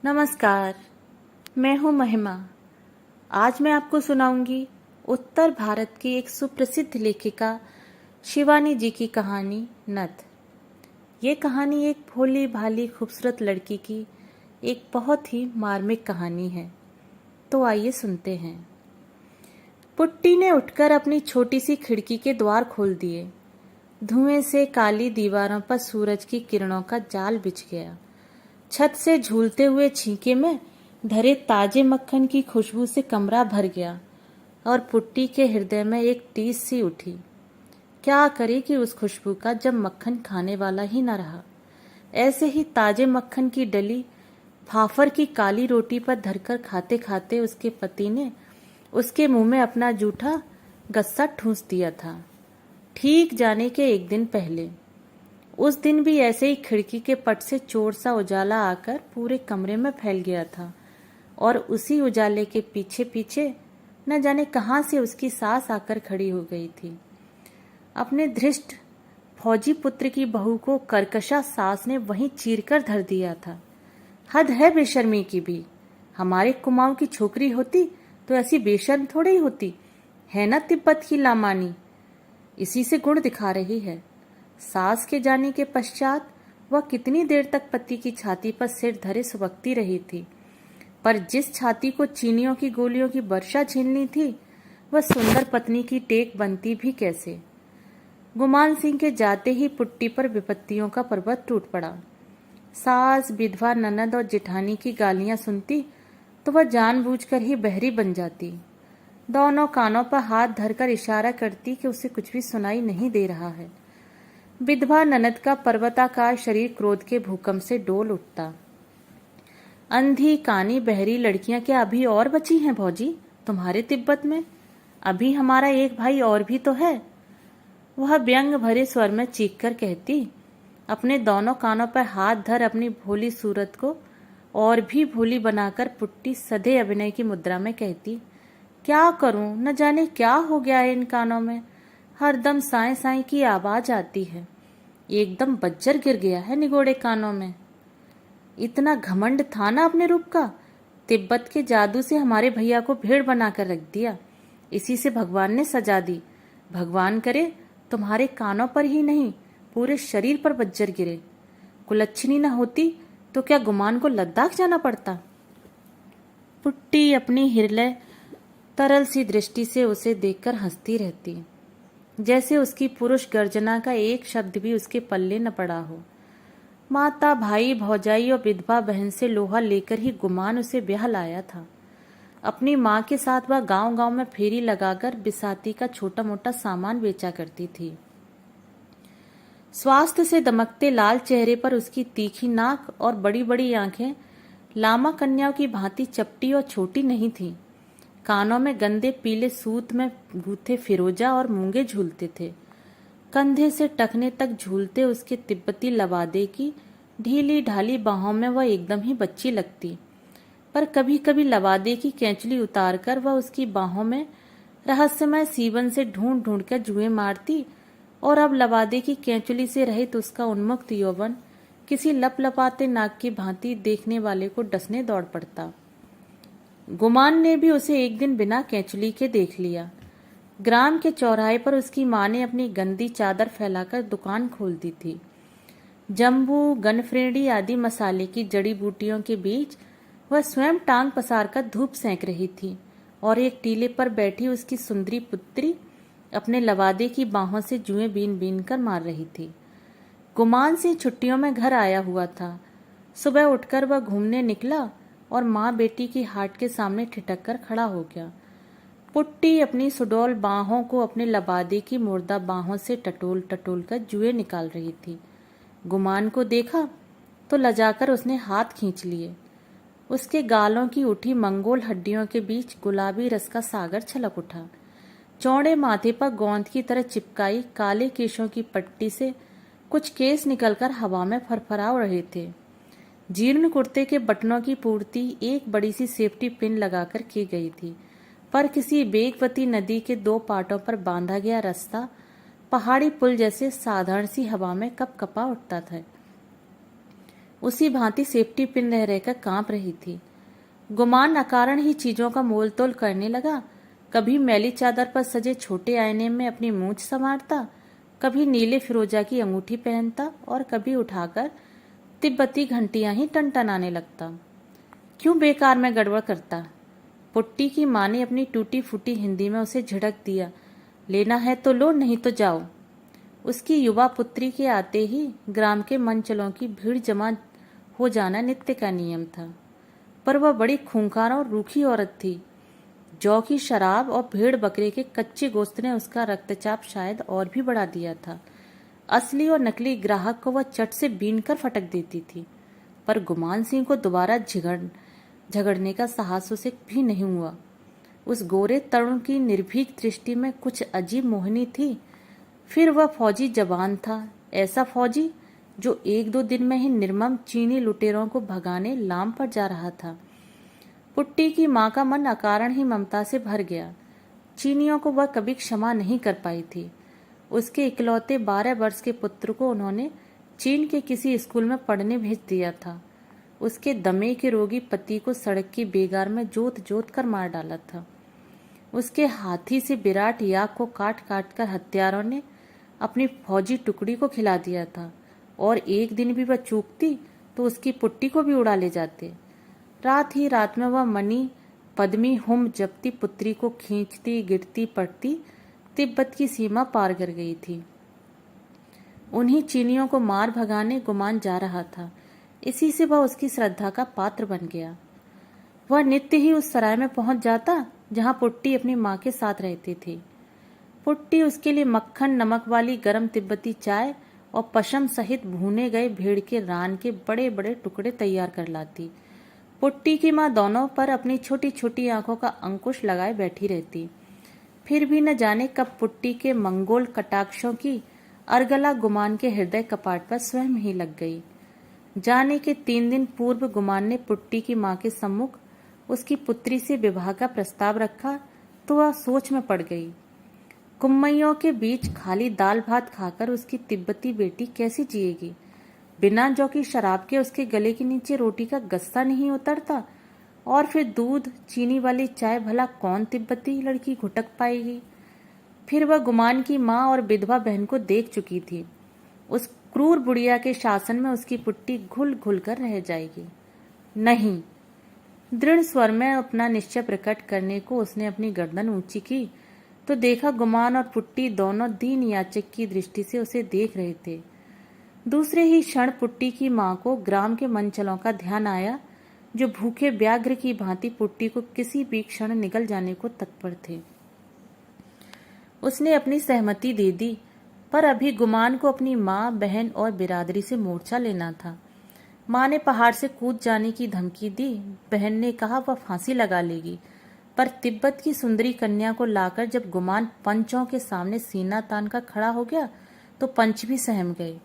नमस्कार, मैं हूँ महिमा। आज मैं आपको सुनाऊंगी उत्तर भारत की एक सुप्रसिद्ध लेखिका शिवानी जी की कहानी नथ। ये कहानी एक भोली भाली खूबसूरत लड़की की एक बहुत ही मार्मिक कहानी है। तो आइए सुनते हैं। पुट्टी ने उठकर अपनी छोटी सी खिड़की के द्वार खोल दिए। धुएं से काली दीवारों पर सूरज की किरणों का जाल बिछ गया। छत से झूलते हुए छींके में धरे ताजे मक्खन की खुशबू से कमरा भर गया और पुट्टी के हृदय में एक टीस सी उठी। क्या करे कि उस खुशबू का जब मक्खन खाने वाला ही न रहा। ऐसे ही ताजे मक्खन की डली फाफर की काली रोटी पर धरकर खाते खाते उसके पति ने उसके मुंह में अपना जूठा गस्सा ठूंस दिया था। ठीक जाने के एक दिन पहले उस दिन भी ऐसे ही खिड़की के पट से चोर सा उजाला आकर पूरे कमरे में फैल गया था और उसी उजाले के पीछे पीछे न जाने कहां से उसकी सास आकर खड़ी हो गई थी। अपने धृष्ट फौजी पुत्र की बहू को कर्कशा सास ने वहीं चीरकर धर दिया था। हद है बेशर्मी की भी। हमारे कुमाऊं की छोकरी होती तो ऐसी बेशर्म थोड़ी ही होती है ना। तिब्बत की लामानी इसी से गुण दिखा रही है। सास के जाने के पश्चात वह कितनी देर तक पति की छाती पर सिर धरे सुबकती रही थी, पर जिस छाती को चीनियों की गोलियों की वर्षा झेलनी थी वह सुंदर पत्नी की टेक बनती भी कैसे। गुमान सिंह के जाते ही पुट्टी पर विपत्तियों का पर्वत टूट पड़ा। सास, विधवा, ननद और जेठानी की गालियां सुनती तो वह जानबूझकर ही बहरी बन जाती। दोनों कानों पर हाथ धरकर इशारा करती कि उसे कुछ भी सुनाई नहीं दे रहा है। विधवा ननद का पर्वताकार शरीर क्रोध के भूकंप से डोल उठता। अंधी कानी बहरी लड़कियां क्या अभी और बची हैं भौजी तुम्हारे तिब्बत में? अभी हमारा एक भाई और भी तो है। वह व्यंग भरे स्वर में चीख कर कहती। अपने दोनों कानों पर हाथ धर अपनी भोली सूरत को और भी भोली बनाकर पुट्टी सधे अभिनय की मुद्रा में कहती, क्या करूं, न जाने क्या हो गया है इन कानों में। हरदम साए साए की आवाज आती है। एकदम बज्जर गिर गया है निगोड़े कानों में। इतना घमंड था ना अपने रूप का। तिब्बत के जादू से हमारे भैया को भेड़ बनाकर रख दिया। इसी से भगवान ने सजा दी। भगवान करे तुम्हारे कानों पर ही नहीं पूरे शरीर पर बज्जर गिरे। कुलच्छनी न होती तो क्या गुमान को लद्दाख जाना पड़ता। पुट्टी अपनी हिरले तरल सी दृष्टि से उसे देखकर हंसती रहती, जैसे उसकी पुरुष गर्जना का एक शब्द भी उसके पल्ले न पड़ा हो। माता, भाई, भौजाई और विधवा बहन से लोहा लेकर ही गुमान उसे ब्याह लाया था। अपनी माँ के साथ वह गांव गांव में फेरी लगाकर बिसाती का छोटा मोटा सामान बेचा करती थी। स्वास्थ्य से दमकते लाल चेहरे पर उसकी तीखी नाक और बड़ी बड़ी आंखें लामा कन्याओं की भांति चपटी और छोटी नहीं थीं। कानों में गंदे पीले सूत में गूथे फिरोजा और मूंगे झूलते थे। कंधे से टखने तक झूलते उसके तिब्बती लवादे की ढीली ढाली बाहों में वह एकदम ही बच्ची लगती। पर कभी कभी लवादे की कैंचली उतारकर वह उसकी बाहों में रहस्यमय सीवन से ढूंढ ढूंढ कर जुएं मारती और अब लवादे की कैंचली से रहित उसका उन्मुक्त यौवन किसी लपलपाते नाग की भांति देखने वाले को डसने दौड़ पड़ता। गुमान ने भी उसे एक दिन बिना कैंचली के देख लिया। ग्राम के चौराहे पर उसकी माँ ने अपनी गंदी चादर फैलाकर दुकान खोल दी थी। जम्बू, गनफ्रेडी आदि मसाले की जड़ी बूटियों के बीच वह स्वयं टांग पसारकर धूप सेंक रही थी और एक टीले पर बैठी उसकी सुंदरी पुत्री अपने लवादे की बाहों से जुएं बीन बीन कर मार रही थी। गुमान सिंह छुट्टियों में घर आया हुआ था। सुबह उठकर वह घूमने निकला और माँ बेटी की हाट के सामने ठिठक कर खड़ा हो गया। पुट्टी अपनी सुडौल बाहों को अपने लबादे की मुर्दा बाहों से टटोल टटोल कर जुए निकाल रही थी। गुमान को देखा तो लजाकर उसने हाथ खींच लिए। उसके गालों की उठी मंगोल हड्डियों के बीच गुलाबी रस का सागर छलक उठा। चौड़े माथे पर गोंद की तरह चिपकाई काले केशों की पट्टी से कुछ केस निकलकर हवा में फरफरा रहे थे। जीर्ण कुर्ते के बटनों की पूर्ति एक बड़ी सी सेफ्टी पिन लगाकर की गई थी, पर किसी बेगवती नदी के दो पाटों पर बांधा गया रास्ता पहाड़ी पुल जैसे साधारण सी हवा में कप कपा उठता था। उसी भांति सेफ्टी पिन रह रहकर कांप रही थी। गुमान अकारण ही चीजों का मोल तोल करने लगा। कभी मैली चादर पर सजे छोटे आईने में अपनी मूंछ संवारता, कभी नीले फिरोजा की अंगूठी पहनता और कभी उठाकर तिब्बती घंटियां ही टनटनाने लगता। क्यों बेकार में गड़बड़ करता? पुट्टी की माँ ने अपनी टूटी फूटी हिंदी में उसे झिड़क दिया। लेना है तो लो, नहीं तो जाओ। उसकी युवा पुत्री के आते ही ग्राम के मंचलों की भीड़ जमा हो जाना नित्य का नियम था। पर वह बड़ी खूंखार और रूखी औरत थी। जौ की शराब और भेड़ बकरे के कच्चे गोश्त ने उसका रक्तचाप शायद और भी बढ़ा दिया था। असली और नकली ग्राहक को वह चट से बीन कर फटक देती थी। पर गुमान सिंह को दोबारा झगड़ने का साहस उसे भी नहीं हुआ। उस गोरे तरुण की निर्भीक दृष्टि में कुछ अजीब मोहिनी थी। फिर वह फौजी जवान था, ऐसा फौजी जो 1-2 दिन में ही निर्मम चीनी लुटेरों को भगाने लाम पर जा रहा था। पुट्टी की माँ का मन अकारण ही ममता से भर गया। चीनियों को वह कभी क्षमा नहीं कर पाई थी। उसके इकलौते 12 वर्ष के पुत्र को उन्होंने चीन के किसी स्कूल में पढ़ने भेज दिया था। उसके दमे के रोगी पति को सड़क की बेगार में जोत जोत कर मार डाला था। उसके हाथी से विराट याक को काट काट कर हत्यारों ने अपनी फौजी टुकड़ी को खिला दिया था, और एक दिन भी वह चूकती तो उसकी पुट्टी को भी उड़ा ले जाते। रात ही रात में वह मनी पद्मी हुम जपती पुत्री को खींचती गिरती पड़ती तिब्बत की सीमा पार कर गई थी। उन्हीं चीनियों को मार भगाने गुमान जा रहा था। इसी से वह उसकी श्रद्धा का पात्र बन गया। वह नित्य ही उस सराय में पहुंच जाता जहां पुट्टी अपनी माँ के साथ रहती थी। पुट्टी उसके लिए मक्खन नमक वाली गरम तिब्बती चाय और पशम सहित भूने गए भेड़ के रान के बड़े बड़े टुकड़े तैयार कर लाती। पुट्टी की माँ दोनों पर अपनी छोटी छोटी आंखों का अंकुश लगाए बैठी रहती। फिर भी न जाने कब पुट्टी के मंगोल कटाक्षों की अर्गला गुमान के हृदय कपाट पर स्वयं ही लग गई। जाने के 3 दिन पूर्व गुमान ने पुट्टी की माँ के सम्मुख उसकी पुत्री से विवाह का प्रस्ताव रखा तो वह सोच में पड़ गई। कुम्मैयों के बीच खाली दाल भात खाकर उसकी तिब्बती बेटी कैसे जिएगी? बिना जौ की शराब के उसके गले के नीचे रोटी का गस्सा नहीं उतरता, और फिर दूध चीनी वाली चाय भला कौन तिब्बती लड़की घुटक पाएगी? फिर वह गुमान की माँ और विधवा बहन को देख चुकी थी। उस क्रूर बुढ़िया के शासन में उसकी पुट्टी घुल घुल कर रह जाएगी। नहीं। दृढ़ स्वर में अपना निश्चय प्रकट करने को उसने अपनी गर्दन ऊंची की तो देखा गुमान और पुट्टी दोनों दीन याचक की दृष्टि से उसे देख रहे थे। दूसरे ही क्षण पुट्टी की माँ को ग्राम के मंचलों का ध्यान आया, जो भूखे व्याघ्र की भांति पुट्टी को किसी भी क्षण निगल जाने को तत्पर थे। उसने अपनी सहमति दे दी, पर अभी गुमान को अपनी माँ बहन और बिरादरी से मोर्चा लेना था। माँ ने पहाड़ से कूद जाने की धमकी दी। बहन ने कहा वह फांसी लगा लेगी। पर तिब्बत की सुंदरी कन्या को लाकर जब गुमान पंचों के सामने सीना तान कर खड़ा हो गया तो पंच भी सहम गए।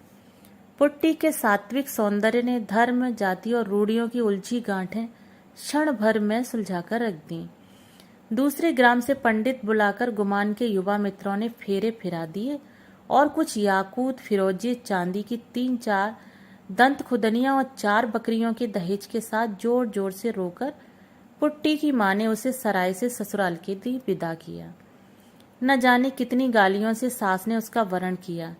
पुट्टी के सात्विक सौंदर्य ने धर्म जाति और रूढ़ियों की उलझी गांठें क्षण भर में सुलझाकर रख दी। दूसरे ग्राम से पंडित बुलाकर गुमान के युवा मित्रों ने फेरे फिरा दिए और कुछ याकूत फिरोजे चांदी की 3-4 दंत खुदनियां और 4 बकरियों के दहेज के साथ जोर जोर से रोकर पुट्टी की माँ ने उसे सराय से ससुराल के लिए विदा किया। न जाने कितनी गालियों से सास ने उसका वरण किया।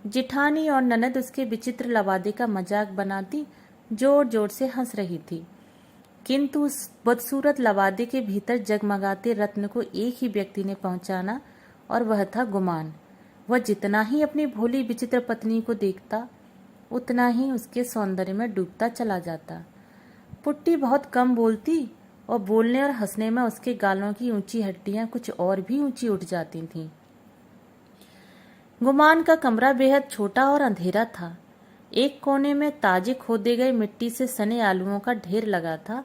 जिठानी और ननद उसके विचित्र लवादे का मजाक बनाती जोर जोर से हंस रही थी, किंतु उस बदसूरत लवादे के भीतर जगमगाते रत्न को एक ही व्यक्ति ने पहुंचाना, और वह था गुमान। वह जितना ही अपनी भोली विचित्र पत्नी को देखता उतना ही उसके सौंदर्य में डूबता चला जाता। पुट्टी बहुत कम बोलती और बोलने और हंसने में उसके गालों की ऊंची हड्डियां कुछ और भी ऊंची उठ जाती थीं। गुमान का कमरा बेहद छोटा और अंधेरा था। एक कोने में ताजे खोदे गए मिट्टी से सने आलुओं का ढेर लगा था।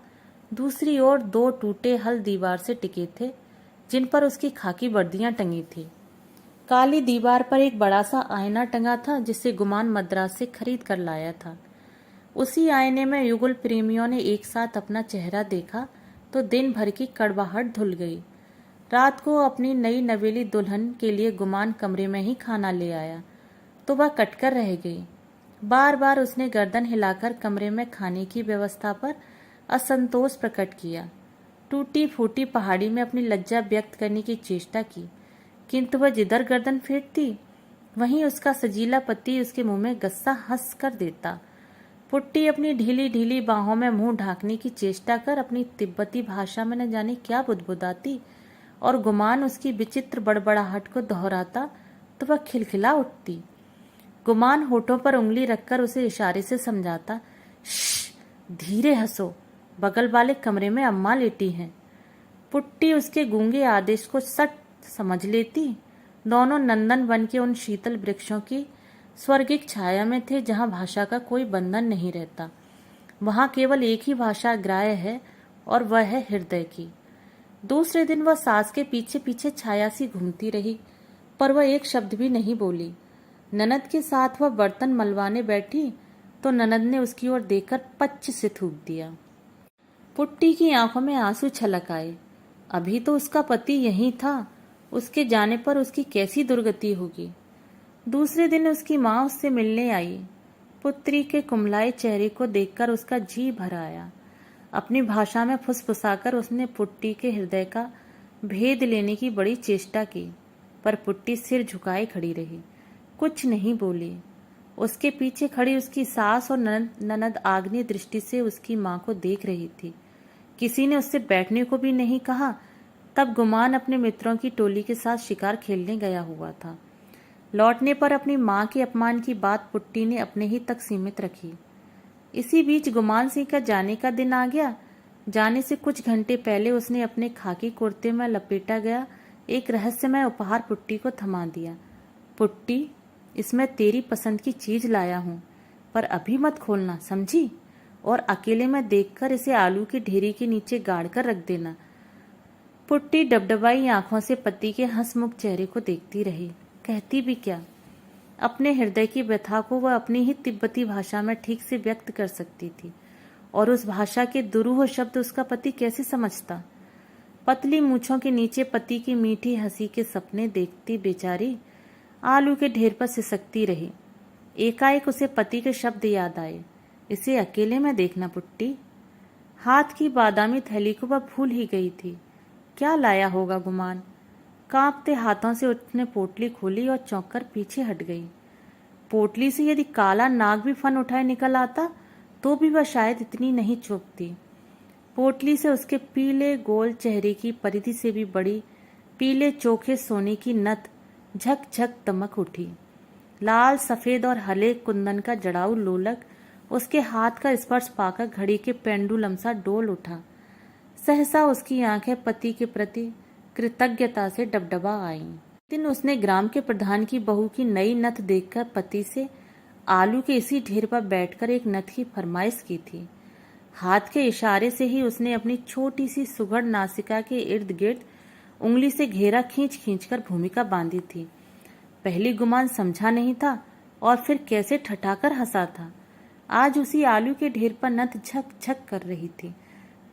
दूसरी ओर 2 टूटे हल दीवार से टिके थे, जिन पर उसकी खाकी वर्दियां टंगी थी। काली दीवार पर एक बड़ा सा आईना टंगा था, जिसे गुमान मद्रास से खरीद कर लाया था। उसी आईने में युगल प्रेमियों ने एक साथ अपना चेहरा देखा तो दिन भर की कड़वाहट धुल गई। रात को अपनी नई नवेली दुल्हन के लिए गुमान कमरे में ही खाना ले आया तो वह कटकर रह गई। बार बार उसने गर्दन हिलाकर कमरे में खाने की व्यवस्था पर असंतोष प्रकट किया। टूटी फूटी पहाड़ी में अपनी लज्जा व्यक्त करने की चेष्टा की, किंतु वह जिधर गर्दन फेरती वहीं उसका सजीला पति उसके मुंह में गस्सा हंस कर देता। पुट्टी अपनी ढीली ढीली बाहों में मुंह ढांकने की चेष्टा कर अपनी तिब्बती भाषा में न जाने क्या बुदबुदाती, और गुमान उसकी विचित्र बड़बड़ाहट को दोहराता तो वह खिलखिला उठती। गुमान होठों पर उंगली रखकर उसे इशारे से समझाता, श्श, धीरे हंसो, बगल वाले कमरे में अम्मा लेटी हैं। पुट्टी उसके गूंगे आदेश को सट समझ लेती। दोनों नंदन वन के उन शीतल वृक्षों की स्वर्गिक छाया में थे जहां भाषा का कोई बंधन नहीं रहता। वहां केवल एक ही भाषा ग्राह्य है और वह है हृदय की। दूसरे दिन वह सास के पीछे पीछे छाया सी घूमती रही, पर वह एक शब्द भी नहीं बोली। ननद के साथ वह बर्तन मलवाने बैठी तो ननद ने उसकी ओर देखकर पच्च से थूक दिया। पुट्टी की आंखों में आंसू छलक आए। अभी तो उसका पति यहीं था, उसके जाने पर उसकी कैसी दुर्गति होगी। दूसरे दिन उसकी माँ उससे मिलने आई। पुत्री के कुमलाए चेहरे को देखकर उसका जी भर आया। अपनी भाषा में फुसफुसाकर उसने पुट्टी के हृदय का भेद लेने की बड़ी चेष्टा की, पर पुट्टी सिर झुकाए खड़ी रही, कुछ नहीं बोली। उसके पीछे खड़ी उसकी सास और ननद आग्नेय दृष्टि से उसकी माँ को देख रही थी। किसी ने उससे बैठने को भी नहीं कहा। तब गुमान अपने मित्रों की टोली के साथ शिकार खेलने गया हुआ था। लौटने पर अपनी माँ के अपमान की बात पुट्टी ने अपने ही तक सीमित रखी। इसी बीच गुमान सिंह का जाने का दिन आ गया। जाने से कुछ घंटे पहले उसने अपने खाकी कुर्ते में लपेटा गया एक रहस्यमय उपहार पुट्टी को थमा दिया। पुट्टी, इसमें तेरी पसंद की चीज लाया हूं, पर अभी मत खोलना, समझी? और अकेले में देखकर इसे आलू की ढेरी के नीचे गाड़ कर रख देना। पुट्टी डबडबाई आंखों से पति के हंसमुख चेहरे को देखती रही। कहती भी क्या? अपने हृदय की व्यथा को वह अपनी ही तिब्बती भाषा में ठीक से व्यक्त कर सकती थी, और उस भाषा के दुरूह शब्द उसका पति कैसे समझता? पतली मूछों के नीचे पति की मीठी हंसी के सपने देखती बेचारी आलू के ढेर पर सिसकती रही। एकाएक उसे पति के शब्द याद आए, इसे अकेले में देखना पुट्टी। हाथ की बादामी थैली को वह भूल ही गई थी। क्या लाया होगा गुमान? कांपते हाथों से उसने पोटली खोली और चौंक कर पीछे हट गई। पोटली से यदि काला नाग भी फन उठाए निकल आता तो भी वह शायद इतनी नहीं चौंकती। पोटली से उसके पीले गोल चेहरे की परिधि से भी बड़ी पीले चोखे सोने की नथ झक झक दमक उठी। लाल सफेद और हले कुंदन का जड़ाऊ लोलक उसके हाथ का स्पर्श पाकर घड़ी के पेंडुलम सा डोल उठा। सहसा उसकी आंखें पति के प्रति कृतज्ञता से डबडबा आईं। दिन उसने ग्राम के प्रधान की बहू की नई नथ देखकर पति से आलू के इसी ढेर पर बैठकर एक नथ की फरमाइश की थी। हाथ के इशारे से ही उसने अपनी छोटी सी सुघड़ नासिका के इर्द गिर्द उंगली से घेरा खींच खींच कर भूमिका बांधी थी। पहली गुमान समझा नहीं था और फिर कैसे ठठाकर हंसा था। आज उसी आलू के ढेर पर नथ झक झक कर रही थी,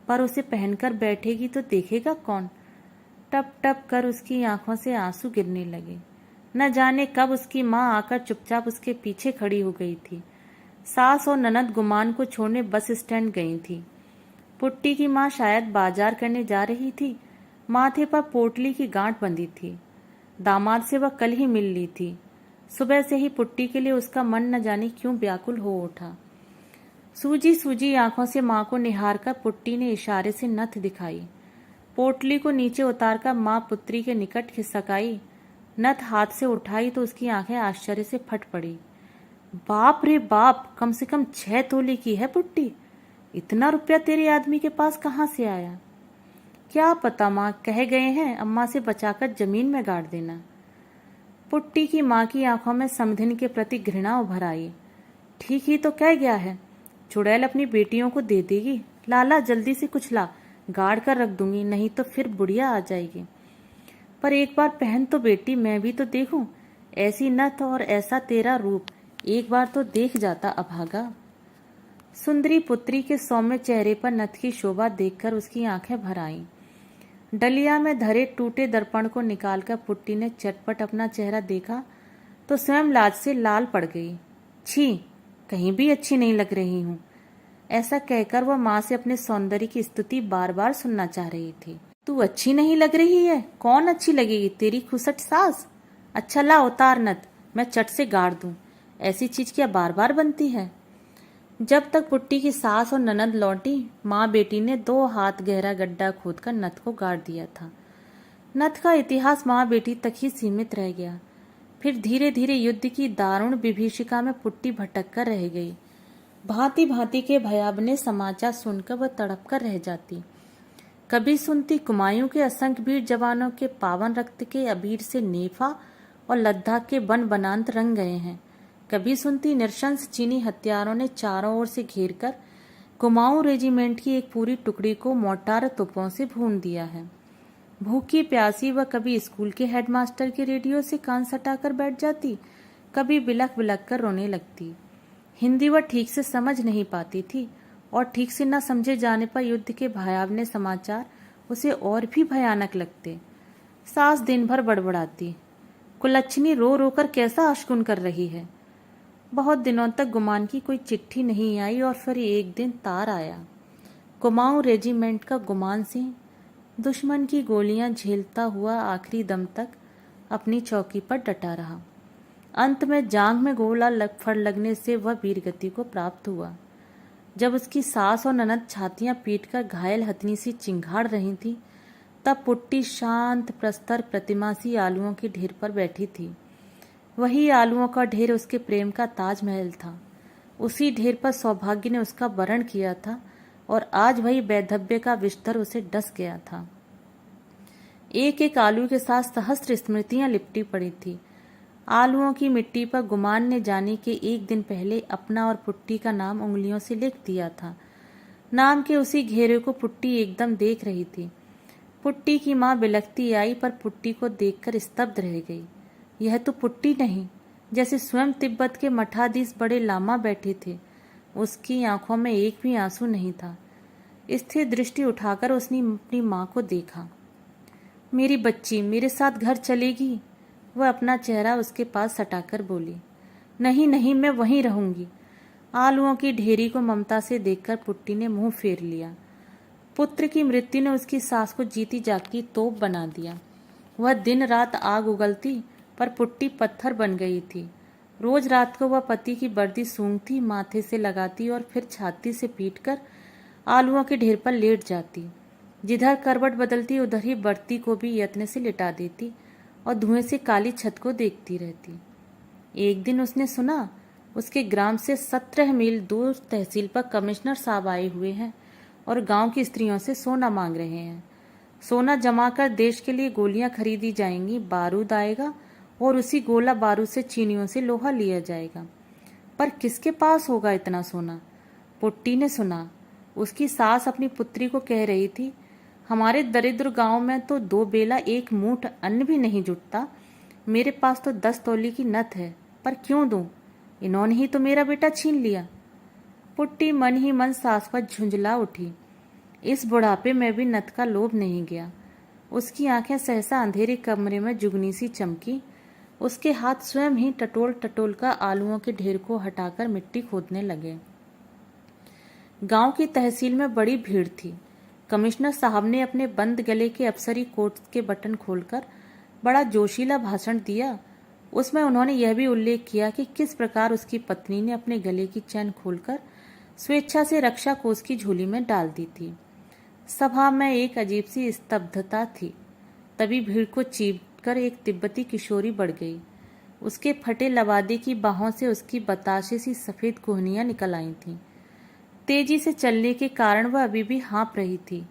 पर उसे पहनकर बैठेगी तो देखेगा कौन? टप टप कर उसकी आंखों से आंसू गिरने लगे। न जाने कब उसकी माँ आकर चुपचाप उसके पीछे खड़ी हो गई थी। सास और ननद गुमान को छोड़ने बस स्टैंड गई थी। पुट्टी की माँ शायद बाजार करने जा रही थी। माथे पर पोटली की गांठ बंधी थी। दामाद से वह कल ही मिल ली थी। सुबह से ही पुट्टी के लिए उसका मन न जाने क्यों व्याकुल हो उठा। सूजी सूजी आंखों से माँ को निहार कर पुट्टी ने इशारे से नथ दिखाई। पोटली को नीचे उतारकर माँ पुत्री के निकट खिसकाई। नथ हाथ से उठाई तो उसकी आंखें आश्चर्य से फट पड़ी। बाप रे बाप, कम से कम 6 तोले की है पुट्टी। इतना रुपया तेरे आदमी के पास कहाँ से आया? क्या पता माँ, कह गए हैं अम्मा से बचाकर जमीन में गाड़ देना। पुट्टी की माँ की आंखों में समधिन के प्रति घृणा उभर आई। ठीक ही तो कह गया है, चुड़ैल अपनी बेटियों को दे देगी। लाला जल्दी से कुछ ला, गाड़ कर रख दूंगी, नहीं तो फिर बुढ़िया आ जाएगी। पर एक बार पहन तो बेटी, मैं भी तो देखूं। ऐसी नथ और ऐसा तेरा रूप, एक बार तो देख जाता अभागा। सुंदरी पुत्री के सौम्य चेहरे पर नथ की शोभा देखकर उसकी आंखें भर आईं। डलिया में धरे टूटे दर्पण को निकालकर पुट्टी ने चटपट अपना चेहरा देखा तो स्वयं लाज से लाल पड़ गई। छी, कहीं भी अच्छी नहीं लग रही हूँ। ऐसा कहकर वह माँ से अपने सौंदर्य की स्तुति बार बार सुनना चाह रही थी। तू अच्छी नहीं लग रही है? कौन अच्छी लगेगी? तेरी खुसट सास। अच्छा ला उतार नत, मैं चट से गाड़ दूं। ऐसी चीज क्या बार बार बनती है? जब तक पुट्टी की सास और ननद लौटी, माँ बेटी ने 2 हाथ गहरा गड्ढा खोदकर नत को गाड़ दिया था। नत का इतिहास माँ बेटी तक ही सीमित रह गया। फिर धीरे धीरे युद्ध की दारुण विभीषिका में पुट्टी भटक कर रह गई। भांति भांति के भयावने समाचार सुनकर वह तड़प कर रह जाती। कभी सुनती कुमायूं के असंख्य वीर जवानों के पावन रक्त के अबीर से नेफा और लद्दाख के वन बनांत रंग गए हैं। कभी सुनती नृशंस चीनी हत्यारों ने चारों ओर से घेरकर कुमाऊं रेजिमेंट की एक पूरी टुकड़ी को मोर्टार तोपों से भून दिया है। भूखी प्यासी वह कभी स्कूल के हेडमास्टर के रेडियो से कान सटाकर बैठ जाती, कभी बिलख बिलख कर रोने लगती। हिंदी वह ठीक से समझ नहीं पाती थी और ठीक से न समझे जाने पर युद्ध के भयावने समाचार उसे और भी भयानक लगते। सास दिन भर बड़बड़ाती, कुलच्छनी रो रो कर कैसा अशगुन कर रही है। बहुत दिनों तक गुमान की कोई चिट्ठी नहीं आई और फिर एक दिन तार आया। कुमाऊं रेजिमेंट का गुमान सिंह दुश्मन की गोलियां झेलता हुआ आखिरी दम तक अपनी चौकी पर डटा रहा। अंत में जांघ में गोला फड़ लगने से वह वीरगति को प्राप्त हुआ। जब उसकी सास और ननद छातियां पीटकर घायल हथनी सी चिंघाड़ रही थी, तब पुट्टी शांत प्रस्तर प्रतिमा सी आलुओं के ढेर पर बैठी थी। वही आलुओं का ढेर उसके प्रेम का ताजमहल था। उसी ढेर पर सौभाग्य ने उसका वरण किया था और आज वही वैधव्य का बिस्तर उसे डस गया था। एक एक आलू के साथ सहस्त्र स्मृतियां लिपटी पड़ी थी। आलुओं की मिट्टी पर गुमान ने जाने के एक दिन पहले अपना और पुट्टी का नाम उंगलियों से लिख दिया था। नाम के उसी घेरे को पुट्टी एकदम देख रही थी। पुट्टी की माँ बिलखती आई पर पुट्टी को देखकर स्तब्ध रह गई। यह तो पुट्टी नहीं, जैसे स्वयं तिब्बत के मठाधीश बड़े लामा बैठे थे। उसकी आंखों में एक भी आंसू नहीं था। स्थिर दृष्टि उठाकर उसने अपनी माँ को देखा। मेरी बच्ची मेरे साथ घर चलेगी? वह अपना चेहरा उसके पास सटाकर बोली। नहीं नहीं, मैं वहीं रहूंगी। आलुओं की ढेरी को ममता से देखकर पुट्टी ने मुंह फेर लिया। पुत्र की मृत्यु ने उसकी सास को जीती जागती तोप बना दिया। वह दिन रात आग उगलती, पर पुट्टी पत्थर बन गई थी। रोज रात को वह पति की वर्दी सूंघती, माथे से लगाती और फिर छाती से पीटकर आलुओं के ढेर पर लेट जाती। जिधर करवट बदलती उधर ही बर्ती को भी यत्न से लिटा देती और धुएं से काली छत को देखती रहती। एक दिन उसने सुना उसके ग्राम से 17 मील दूर तहसील पर कमिश्नर साहब आए हुए हैं और गांव की स्त्रियों से सोना मांग रहे हैं। सोना जमा कर देश के लिए गोलियां खरीदी जाएंगी, बारूद आएगा और उसी गोला बारूद से चीनियों से लोहा लिया जाएगा। पर किसके पास होगा इतना सोना? पुट्टी ने सुना। उसकी सास अपनी पुत्री को कह रही थी, हमारे दरिद्र गांव में तो 2 बेला 1 मूठ अन्न भी नहीं जुटता। मेरे पास तो 10 तौली की नथ है, पर क्यों दूं? इन्होंने ही तो मेरा बेटा छीन लिया। पुट्टी मन ही मन सास पर झुंझला उठी। इस बुढ़ापे में भी नथ का लोभ नहीं गया। उसकी आंखें सहसा अंधेरे कमरे में जुगनी सी चमकी। उसके हाथ स्वयं ही टटोल टटोल कर आलुओं के ढेर को हटाकर मिट्टी खोदने लगे। गांव की तहसील में बड़ी भीड़ थी। कमिश्नर साहब ने अपने बंद गले के अफसरी कोट के बटन खोलकर बड़ा जोशीला भाषण दिया। उसमें उन्होंने यह भी उल्लेख किया कि किस प्रकार उसकी पत्नी ने अपने गले की चैन खोलकर स्वेच्छा से रक्षा कोष की झोली में डाल दी थी। सभा में एक अजीब सी स्तब्धता थी। तभी भीड़ को चीरकर एक तिब्बती किशोरी बढ़ गई। उसके फटे लबादे की बाहों से उसकी बताशे सी सफेद कोहनियां निकल आई थीं। तेजी से चलने के कारण वह अभी भी हाँप रही थी।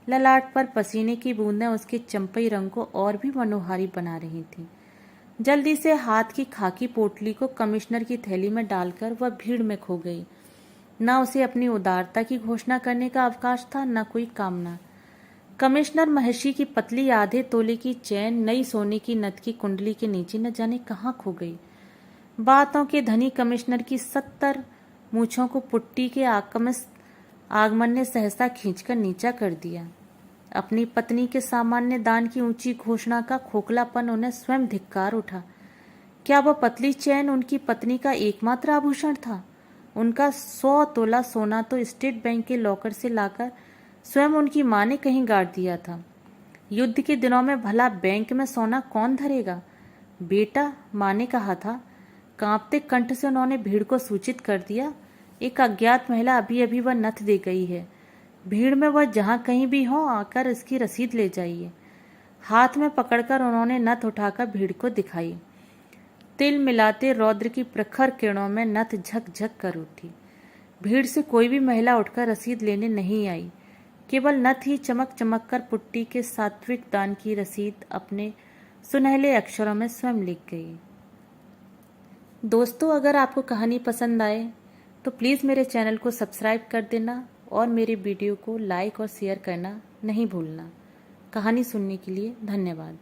ललाट पर पसीने की बूंदें उसके चंपई रंग को और भी मनोहारी बना रही थीं। जल्दी से हाथ की खाकी पोटली को कमिश्नर की थैली में डालकर वह भीड़ में खो गई। न उसे अपनी उदारता की घोषणा करने का अवकाश था, न कोई कामना। कमिश्नर महर्षि की पतली आधे तोले की चैन नई सोने की नथ की कुंडली के नीचे न जाने कहाँ खो गई। बातों के धनी कमिश्नर की 70 मूछों को पुट्टी के आगमन ने सहसा खींचकर नीचा कर दिया। अपनी पत्नी के सामान्य दान की ऊंची घोषणा का खोखलापन उन्हें स्वयं धिक्कार उठा। क्या वह पतली चैन उनकी पत्नी का एकमात्र आभूषण था? उनका 100 तोला सोना तो स्टेट बैंक के लॉकर से लाकर स्वयं उनकी माँ ने कहीं गाड़ दिया था। युद्ध के दिनों में भला बैंक में सोना कौन धरेगा? बेटा, माँ ने कहा था। कांपते कंठ से उन्होंने भीड़ को सूचित कर दिया, एक अज्ञात महिला अभी अभी वह नथ दे गई है। भीड़ में वह जहाँ कहीं भी हो आकर इसकी रसीद ले जाइए। हाथ में पकड़कर उन्होंने नथ उठाकर भीड़ को दिखाई। तिल मिलाते रौद्र की प्रखर किरणों में नथ झकझक कर उठी। भीड़ से कोई भी महिला उठकर रसीद लेने नहीं आई। केवल नथ ही चमक चमक कर पुट्टी के सात्विक दान की रसीद अपने सुनहले अक्षरों में स्वयं लिख गई। दोस्तों, अगर आपको कहानी पसंद आए तो प्लीज़ मेरे चैनल को सब्सक्राइब कर देना और मेरे वीडियो को लाइक और शेयर करना नहीं भूलना। कहानी सुनने के लिए धन्यवाद।